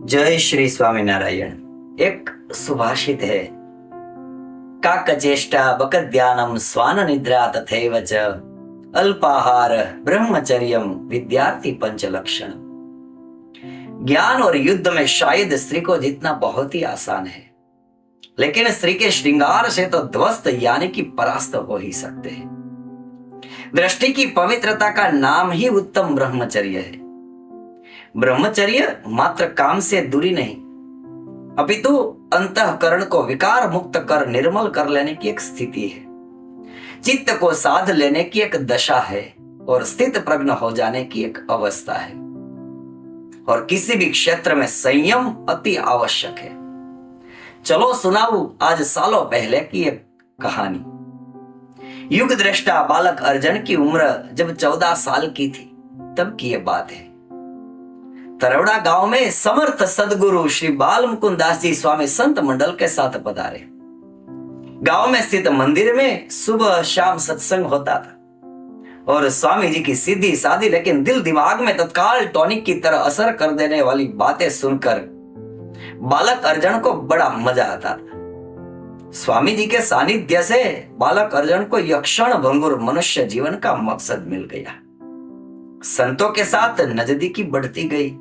जय श्री स्वामीनारायण। एक सुभाषित है, काकचेष्टा बकध्यानम स्वान निद्रा तथैव च अल्पाहार ब्रह्मचर्यम विद्यार्थी पंचलक्षण। ज्ञान और युद्ध में शायद स्त्री को जीतना बहुत ही आसान है, लेकिन स्त्री के श्रृंगार से तो ध्वस्त यानी कि परास्त हो ही सकते हैं। दृष्टि की पवित्रता का नाम ही उत्तम ब्रह्मचर्य है। ब्रह्मचर्य मात्र काम से दूरी नहीं, अपितु अंतःकरण को विकार मुक्त कर निर्मल कर लेने की एक स्थिति है, चित्त को साध लेने की एक दशा है और स्थित प्रज्ञ हो जाने की एक अवस्था है। और किसी भी क्षेत्र में संयम अति आवश्यक है। चलो सुनाऊं आज सालों पहले की एक कहानी। युग दृष्टा बालक अर्जुन की उम्र जब 14 साल की थी तब की यह बात है। तरवड़ा गांव में समर्थ सदगुरु श्री बाल मुकुंद दास जी स्वामी संत मंडल के साथ पधारे। गांव में स्थित मंदिर में सुबह शाम सत्संग होता था और स्वामी जी की सीधी सादी लेकिन दिल दिमाग में तत्काल टॉनिक की तरह असर कर देने वाली बातें सुनकर बालक अर्जुन को बड़ा मजा आता था। स्वामी जी के सानिध्य से बालक अर्जुन को यह क्षण भंगुर मनुष्य जीवन का मकसद मिल गया। संतों के साथ नजदीकी बढ़ती गई,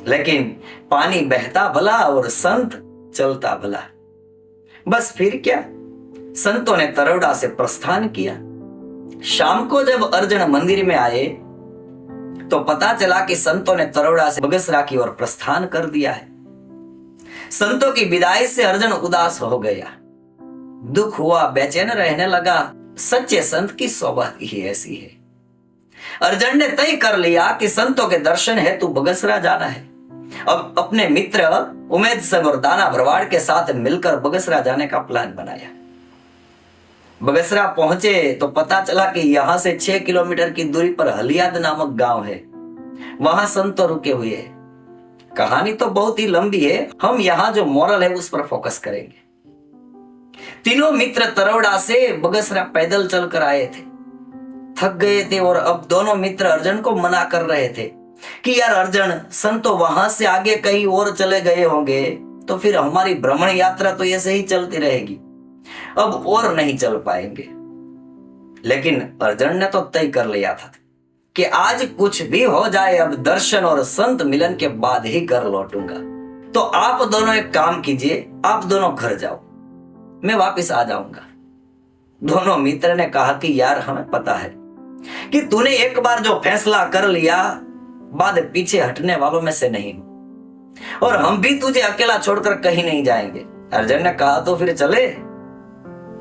लेकिन पानी बहता भला और संत चलता भला। बस फिर क्या, संतों ने तरौड़ा से प्रस्थान किया। शाम को जब अर्जुन मंदिर में आए तो पता चला कि संतों ने तरौड़ा से बगसरा की ओर प्रस्थान कर दिया है। संतों की विदाई से अर्जुन उदास हो गया, दुख हुआ, बेचैन रहने लगा। सच्चे संत की स्वभाव ही ऐसी है। अर्जुन ने तय कर लिया कि संतों के दर्शन हेतु बगसरा जाना है। अब अपने मित्र उमेद संग और दाना भरवाड़ के साथ मिलकर बगसरा जाने का प्लान बनाया। बगसरा पहुंचे तो पता चला कि यहां से 6 किलोमीटर की दूरी पर हलियाद नामक गांव है। वहां संत रुके हुए हैं। कहानी तो बहुत ही लंबी है, हम यहां जो मोरल है उस पर फोकस करेंगे। तीनों मित्र तरौड़ा से बगसरा पैदल चलकर आए थे, थक गए थे और अब दोनों मित्र अर्जुन को मना कर रहे थे कि यार अर्जुन, संतो वहां से आगे कहीं और चले गए होंगे तो फिर हमारी भ्रमण यात्रा तो ऐसे ही चलती रहेगी, अब और नहीं चल पाएंगे। लेकिन अर्जुन ने तो तय कर लिया था कि आज कुछ भी हो जाए, अब दर्शन और संत मिलन के बाद ही घर लौटूंगा। तो आप दोनों एक काम कीजिए, आप दोनों घर जाओ, मैं वापस आ जाऊंगा। दोनों मित्र ने कहा कि यार हमें पता है कि तूने एक बार जो फैसला कर लिया बाद पीछे हटने वालों में से नहीं हो, और हम भी तुझे अकेला छोड़कर कहीं नहीं जाएंगे। अर्जुन ने कहा तो फिर चले।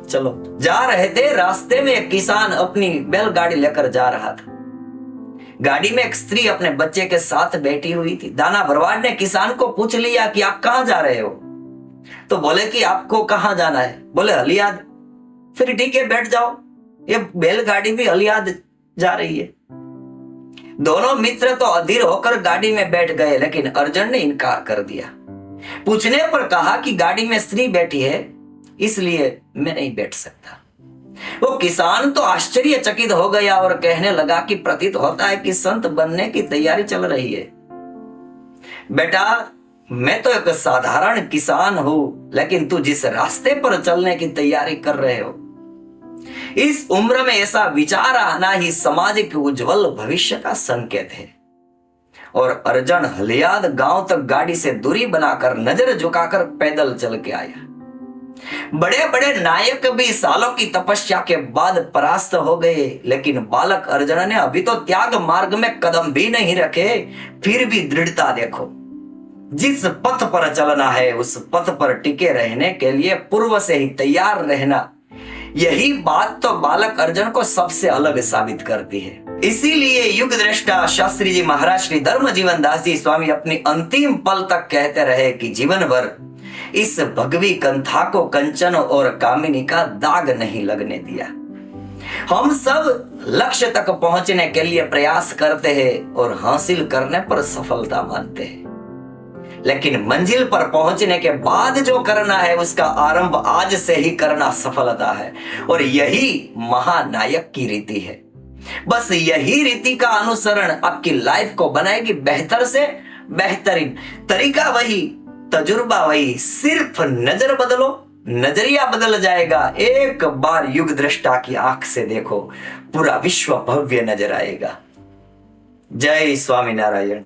चलो। जा रहे थे, रास्ते में एक किसान अपनी बैलगाड़ी लेकर जा रहा था। गाड़ी में एक स्त्री अपने बच्चे के साथ बैठी हुई थी। दाना भरवाड़ ने किसान को पूछ लिया कि आप कहां जा रहे हो? तो बोले कि आपको कहां जाना है? बोले हलियाद। फिर ठीक है, बैठ जाओ, ये बैलगाड़ी भी हलियाद जा रही है। दोनों मित्र तो अधीर होकर गाड़ी में बैठ गए, लेकिन अर्जुन ने इनकार कर दिया। पूछने पर कहा कि गाड़ी में स्त्री बैठी है इसलिए मैं नहीं बैठ सकता। वो किसान तो आश्चर्यचकित हो गया और कहने लगा कि प्रतीत होता है कि संत बनने की तैयारी चल रही है। बेटा, मैं तो एक साधारण किसान हूं, लेकिन तू जिस रास्ते पर चलने की तैयारी कर रहे हो, इस उम्र में ऐसा विचार आना ही समाज के उज्जवल भविष्य का संकेत है। और अर्जुन हलियाद गांव तक गाड़ी से दूरी बनाकर नजर झुकाकर पैदल चल के आया। बड़े बड़े नायक भी सालों की तपस्या के बाद परास्त हो गए, लेकिन बालक अर्जुन ने अभी तो त्याग मार्ग में कदम भी नहीं रखे, फिर भी दृढ़ता देखो। जिस पथ पर चलना है उस पथ पर टिके रहने के लिए पूर्व से ही तैयार रहना, यही बात तो बालक अर्जुन को सबसे अलग साबित करती है। इसीलिए युग दृष्टा शास्त्री जी महाराज श्री धर्म जीवन दास जी स्वामी अपनी अंतिम पल तक कहते रहे कि जीवन भर इस भगवी कंथा को कंचन और कामिनी का दाग नहीं लगने दिया। हम सब लक्ष्य तक पहुंचने के लिए प्रयास करते हैं और हासिल करने पर सफलता मानते हैं, लेकिन मंजिल पर पहुंचने के बाद जो करना है उसका आरंभ आज से ही करना सफलता है। और यही महानायक की रीति है। बस यही रीति का अनुसरण आपकी लाइफ को बनाएगी बेहतर से बेहतरीन तरीका वही, तजुर्बा वही, सिर्फ नजर बदलो, नजरिया बदल जाएगा। एक बार युग दृष्टा की आंख से देखो, पूरा विश्व भव्य नजर आएगा। जय स्वामी नारायण।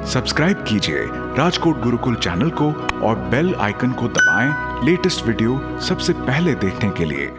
सब्सक्राइब कीजिए राजकोट गुरुकुल चैनल को और बेल आइकन को दबाएं लेटेस्ट वीडियो सबसे पहले देखने के लिए।